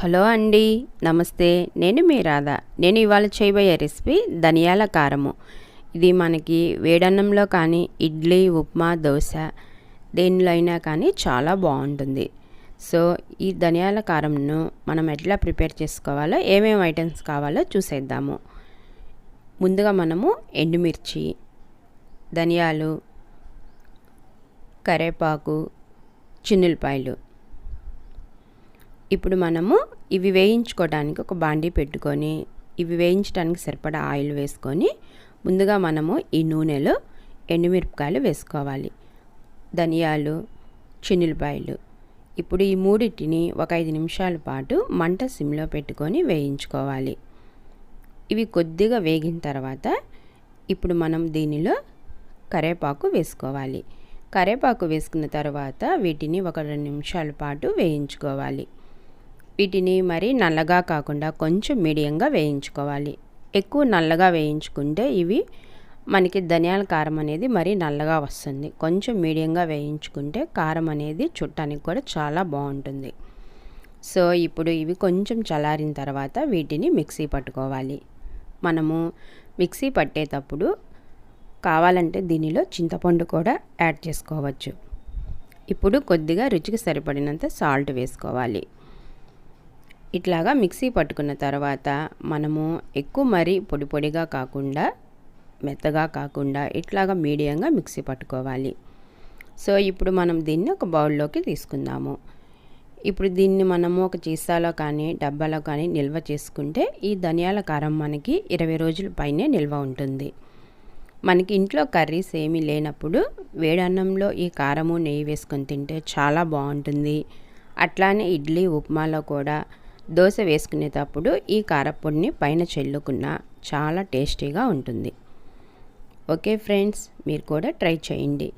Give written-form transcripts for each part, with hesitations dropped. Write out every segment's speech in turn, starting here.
Hello అండి, నమస్తే. నేను మీ రాధ. నేను ఇవాళ చేయబోయే రెసిపీ ధనియాల కారము. ఇది మనకి వేడన్నంలో కానీ ఇడ్లీ, ఉప్మా, దోశ దేనిలో అయినా కానీ చాలా బాగుంటుంది. సో ఈ ధనియాల కారంను మనం ఎట్లా ప్రిపేర్ చేసుకోవాలో, ఏమేమి ఐటమ్స్ కావాలో చూసేద్దాము. ముందుగా మనము ఎండుమిర్చి, ధనియాలు, కరివేపాకు, చిన్నులపాయలు. ఇప్పుడు మనము ఇవి వేయించుకోవడానికి ఒక బాండీ పెట్టుకొని, ఇవి వేయించడానికి సరిపడా ఆయిల్ వేసుకొని, ముందుగా మనము ఈ నూనెలో ఎండుమిరపకాయలు వేసుకోవాలి, ధనియాలు, చిన్నులపాయలు. ఇప్పుడు ఈ మూడింటిని ఒక 5 నిమిషాల పాటు మంట సిమ్లో పెట్టుకొని వేయించుకోవాలి. ఇవి కొద్దిగా వేగిన తర్వాత ఇప్పుడు మనం దీనిలో కరివేపాకు వేసుకోవాలి. కరివేపాకు వేసుకున్న తర్వాత వీటిని ఒక 2 నిమిషాల పాటు వేయించుకోవాలి. వీటిని మరి నల్లగా కాకుండా కొంచెం మీడియంగా వేయించుకోవాలి. ఎక్కువ నల్లగా వేయించుకుంటే ఇవి మనకి ధనియాల కారం అనేది మరీ నల్లగా వస్తుంది. కొంచెం మీడియంగా వేయించుకుంటే కారం అనేది చుట్టానికి కూడా చాలా బాగుంటుంది. సో ఇప్పుడు ఇవి కొంచెం చల్లారిన తర్వాత వీటిని మిక్సీ పట్టుకోవాలి. మనము మిక్సీ పట్టేటప్పుడు కావాలంటే దీనిలో చింతపండు కూడా యాడ్ చేసుకోవచ్చు. ఇప్పుడు కొద్దిగా రుచికి సరిపడినంత సాల్ట్ వేసుకోవాలి. ఇట్లాగా మిక్సీ పట్టుకున్న తర్వాత మనము ఎక్కువ మరీ పొడి పొడిగా కాకుండా, మెత్తగా కాకుండా ఇట్లాగా మీడియంగా మిక్సీ పట్టుకోవాలి. సో ఇప్పుడు మనం దీన్ని ఒక బౌల్లోకి తీసుకుందాము. ఇప్పుడు దీన్ని మనము ఒక సీసాలో కానీ డబ్బాలో కానీ నిల్వ చేసుకుంటే ఈ ధనియాల కారం మనకి 20 రోజుల పైనే నిల్వ ఉంటుంది. మనకి ఇంట్లో కర్రీస్ ఏమీ లేనప్పుడు వేడన్నంలో ఈ కారము, నెయ్యి వేసుకొని తింటే చాలా బాగుంటుంది. అట్లానే ఇడ్లీ, ఉప్మాలో కూడా, దోశ వేసుకునేటప్పుడు ఈ కారపొడిని పైన చల్లుకున్న చాలా టేస్టీగా ఉంటుంది. ఓకే ఫ్రెండ్స్, మీరు కూడా ట్రై చేయండి.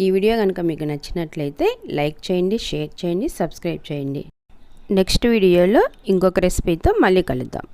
ఈ వీడియో కనుక మీకు నచ్చినట్లయితే లైక్ చేయండి, షేర్ చేయండి, సబ్స్క్రైబ్ చేయండి. నెక్స్ట్ వీడియోలో ఇంకొక రెసిపీతో మళ్ళీ కలుద్దాం.